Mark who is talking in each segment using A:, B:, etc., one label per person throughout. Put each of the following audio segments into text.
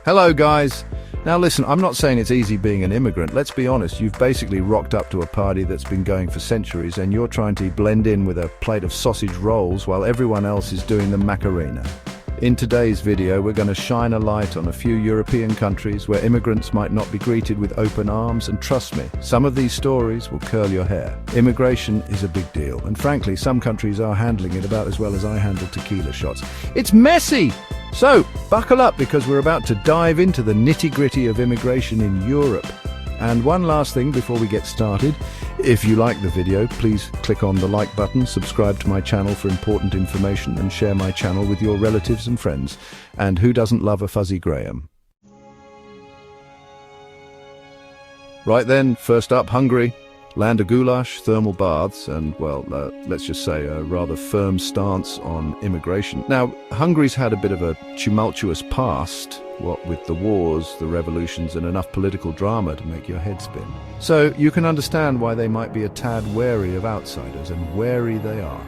A: Hello guys! Now listen, I'm not saying it's easy being an immigrant. Let's be honest, you've basically rocked up to a party that's been going for centuries and you're trying to blend in with a plate of sausage rolls while everyone else is doing the Macarena. In today's video, we're going to shine a light on a few European countries where immigrants might not be greeted with open arms, and trust me, some of these stories will curl your hair. Immigration is a big deal, and frankly, some countries are handling it about as well as I handle tequila shots. It's messy! So, buckle up because we're about to dive into the nitty-gritty of immigration in Europe. And one last thing before we get started, if you like the video, please click on the like button, subscribe to my channel for important information, and share my channel with your relatives and friends. And who doesn't love a fuzzy Graham? Right then, first up, Hungary. Land of goulash, thermal baths, and, well, let's just say a rather firm stance on immigration. Now, Hungary's had a bit of a tumultuous past, what with the wars, the revolutions, and enough political drama to make your head spin. So you can understand why they might be a tad wary of outsiders, and wary they are.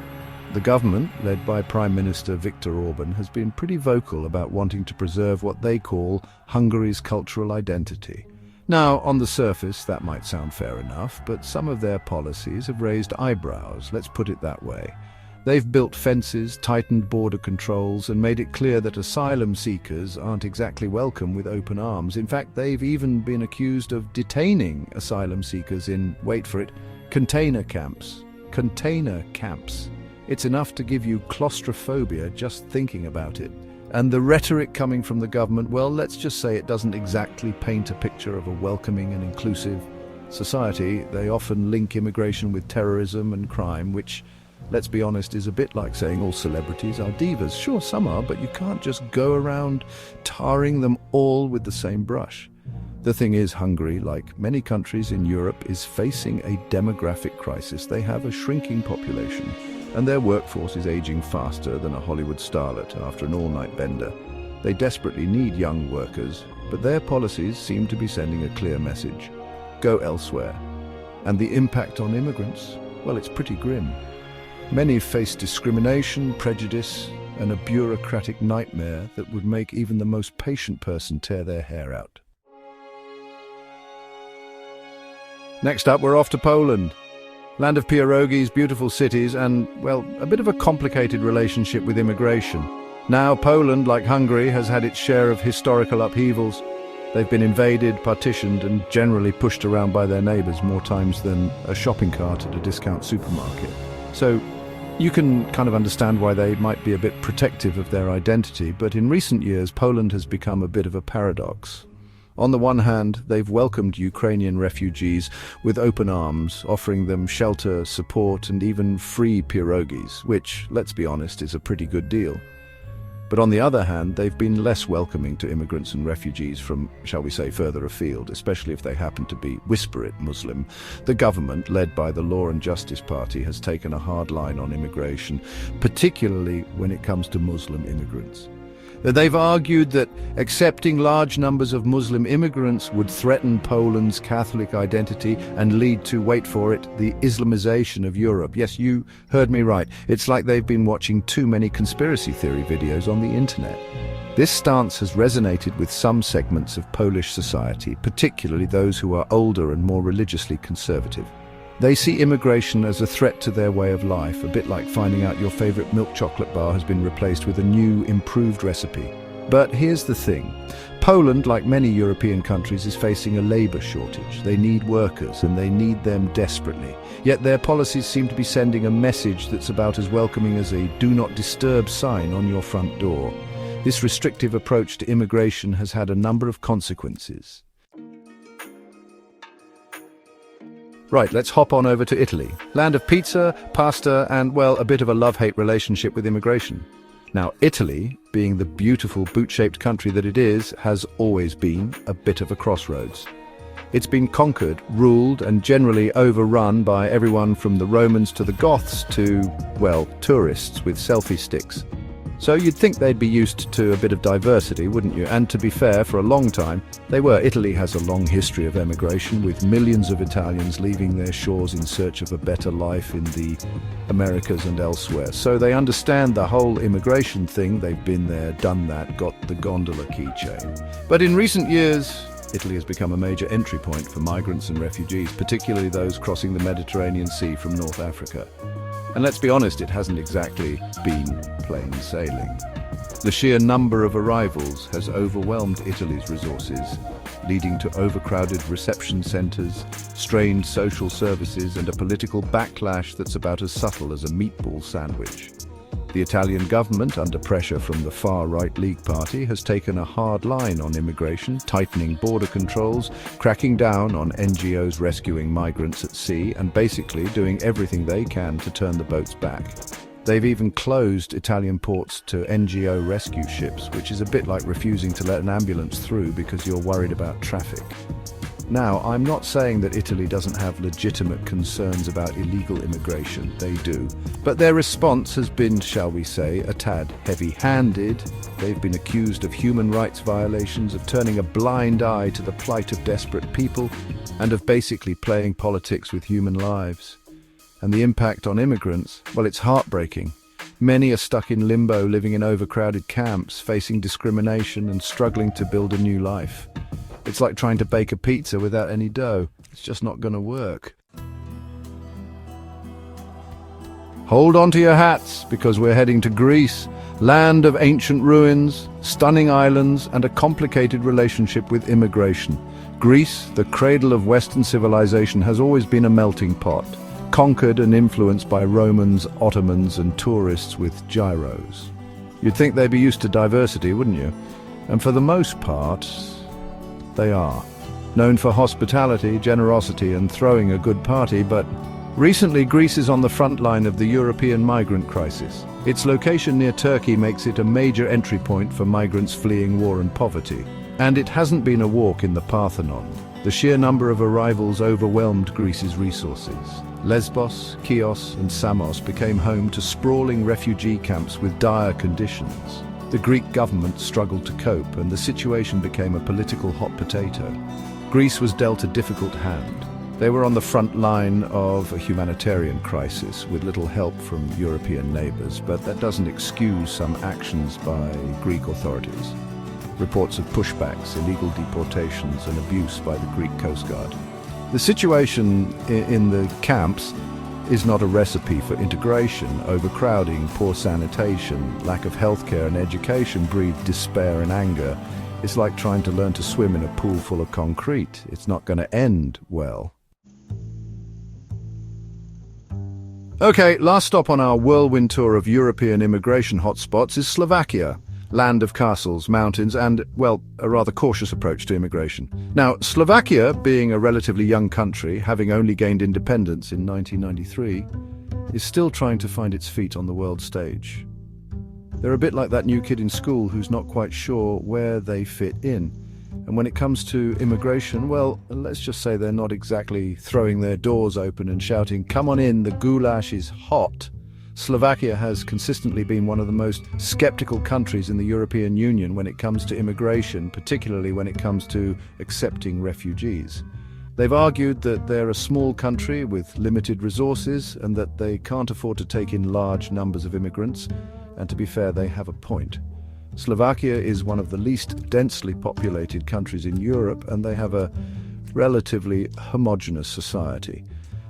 A: The government, led by Prime Minister Viktor Orban, has been pretty vocal about wanting to preserve what they call Hungary's cultural identity. Now, on the surface, that might sound fair enough, but some of their policies have raised eyebrows, let's put it that way. They've built fences, tightened border controls, and made it clear that asylum seekers aren't exactly welcome with open arms. In fact, they've even been accused of detaining asylum seekers in, wait for it, container camps. Container camps. It's enough to give you claustrophobia just thinking about it. And the rhetoric coming from the government, well, let's just say it doesn't exactly paint a picture of a welcoming and inclusive society. They often link immigration with terrorism and crime, which, let's be honest, is a bit like saying all celebrities are divas. Sure, some are, but you can't just go around tarring them all with the same brush. The thing is, Hungary, like many countries in Europe, is facing a demographic crisis. They have a shrinking population, and their workforce is aging faster than a Hollywood starlet after an all-night bender. They desperately need young workers, but their policies seem to be sending a clear message: go elsewhere. And the impact on immigrants? Well, it's pretty grim. Many face discrimination, prejudice, and a bureaucratic nightmare that would make even the most patient person tear their hair out. Next up, we're off to Poland. Land of pierogies, beautiful cities, and, well, a bit of a complicated relationship with immigration. Now, Poland, like Hungary, has had its share of historical upheavals. They've been invaded, partitioned, and generally pushed around by their neighbours more times than a shopping cart at a discount supermarket. So, you can kind of understand why they might be a bit protective of their identity, but in recent years, Poland has become a bit of a paradox. On the one hand, they've welcomed Ukrainian refugees with open arms, offering them shelter, support, and even free pierogies, which, let's be honest, is a pretty good deal. But on the other hand, they've been less welcoming to immigrants and refugees from, shall we say, further afield, especially if they happen to be, whisper it, Muslim. The government, led by the Law and Justice Party, has taken a hard line on immigration, particularly when it comes to Muslim immigrants. They've argued that accepting large numbers of Muslim immigrants would threaten Poland's Catholic identity and lead to, wait for it, the Islamization of Europe. Yes, you heard me right. It's like they've been watching too many conspiracy theory videos on the internet. This stance has resonated with some segments of Polish society, particularly those who are older and more religiously conservative. They see immigration as a threat to their way of life, a bit like finding out your favorite milk chocolate bar has been replaced with a new, improved recipe. But here's the thing. Poland, like many European countries, is facing a labor shortage. They need workers, and they need them desperately. Yet their policies seem to be sending a message that's about as welcoming as a "do not disturb" sign on your front door. This restrictive approach to immigration has had a number of consequences. Right, let's hop on over to Italy. Land of pizza, pasta, and, well, a bit of a love-hate relationship with immigration. Now, Italy, being the beautiful boot-shaped country that it is, has always been a bit of a crossroads. It's been conquered, ruled, and generally overrun by everyone from the Romans to the Goths to, well, tourists with selfie sticks. So you'd think they'd be used to a bit of diversity, wouldn't you? And to be fair, for a long time, they were. Italy has a long history of emigration, with millions of Italians leaving their shores in search of a better life in the Americas and elsewhere. So they understand the whole immigration thing. They've been there, done that, got the gondola keychain. But in recent years, Italy has become a major entry point for migrants and refugees, particularly those crossing the Mediterranean Sea from North Africa. And let's be honest, it hasn't exactly been plain sailing. The sheer number of arrivals has overwhelmed Italy's resources, leading to overcrowded reception centres, strained social services, and a political backlash that's about as subtle as a meatball sandwich. The Italian government, under pressure from the far-right League Party, has taken a hard line on immigration, tightening border controls, cracking down on NGOs rescuing migrants at sea, and basically doing everything they can to turn the boats back. They've even closed Italian ports to NGO rescue ships, which is a bit like refusing to let an ambulance through because you're worried about traffic. Now, I'm not saying that Italy doesn't have legitimate concerns about illegal immigration. They do. But their response has been, shall we say, a tad heavy-handed. They've been accused of human rights violations, of turning a blind eye to the plight of desperate people, and of basically playing politics with human lives. And the impact on immigrants, well, it's heartbreaking. Many are stuck in limbo, living in overcrowded camps, facing discrimination and struggling to build a new life. It's like trying to bake a pizza without any dough. It's just not going to work. Hold on to your hats, because we're heading to Greece, land of ancient ruins, stunning islands, and a complicated relationship with immigration. Greece, the cradle of Western civilization, has always been a melting pot, conquered and influenced by Romans, Ottomans, and tourists with gyros. You'd think they'd be used to diversity, wouldn't you? And for the most part, they are. Known for hospitality, generosity, and throwing a good party, but recently Greece is on the front line of the European migrant crisis. Its location near Turkey makes it a major entry point for migrants fleeing war and poverty. And it hasn't been a walk in the Parthenon. The sheer number of arrivals overwhelmed Greece's resources. Lesbos, Chios, and Samos became home to sprawling refugee camps with dire conditions. The Greek government struggled to cope, and the situation became a political hot potato. Greece was dealt a difficult hand. They were on the front line of a humanitarian crisis with little help from European neighbours, but that doesn't excuse some actions by Greek authorities. Reports of pushbacks, illegal deportations, and abuse by the Greek Coast Guard. The situation in the camps is not a recipe for integration. Overcrowding, poor sanitation, lack of healthcare and education breed despair and anger. It's like trying to learn to swim in a pool full of concrete. It's not going to end well. Okay, last stop on our whirlwind tour of European immigration hotspots is Slovakia. Land of castles, mountains, and, well, a rather cautious approach to immigration. Now, Slovakia, being a relatively young country, having only gained independence in 1993, is still trying to find its feet on the world stage. They're a bit like that new kid in school who's not quite sure where they fit in. And when it comes to immigration, well, let's just say they're not exactly throwing their doors open and shouting, "Come on in, the goulash is hot." Slovakia has consistently been one of the most skeptical countries in the European Union when it comes to immigration, particularly when it comes to accepting refugees. They've argued that they're a small country with limited resources and that they can't afford to take in large numbers of immigrants, and to be fair, they have a point. Slovakia is one of the least densely populated countries in Europe, and they have a relatively homogeneous society.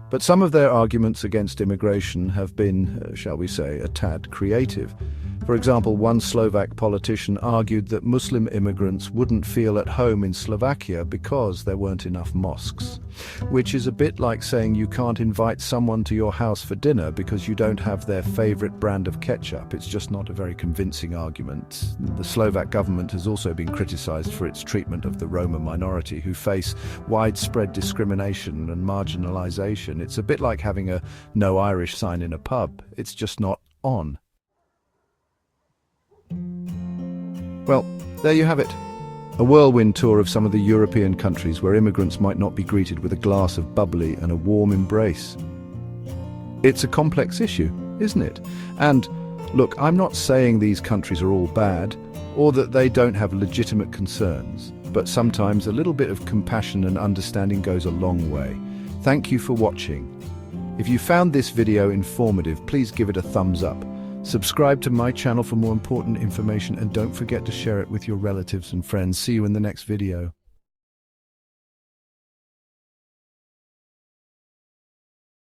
A: But some of their arguments against immigration have been, shall we say, a tad creative. For example, one Slovak politician argued that Muslim immigrants wouldn't feel at home in Slovakia because there weren't enough mosques, which is a bit like saying you can't invite someone to your house for dinner because you don't have their favorite brand of ketchup. It's just not a very convincing argument. The Slovak government has also been criticized for its treatment of the Roma minority, who face widespread discrimination and marginalization. It's a bit like having a "No Irish" sign in a pub. It's just not on. Well, there you have it. A whirlwind tour of some of the European countries where immigrants might not be greeted with a glass of bubbly and a warm embrace. It's a complex issue, isn't it? And Look, I'm not saying these countries are all bad, or that they don't have legitimate concerns, but sometimes a little bit of compassion and understanding goes a long way. Thank you for watching. If you found this video informative, please give it a thumbs up. Subscribe to my channel for more important information, and don't forget to share it with your relatives and friends. See you in the next video.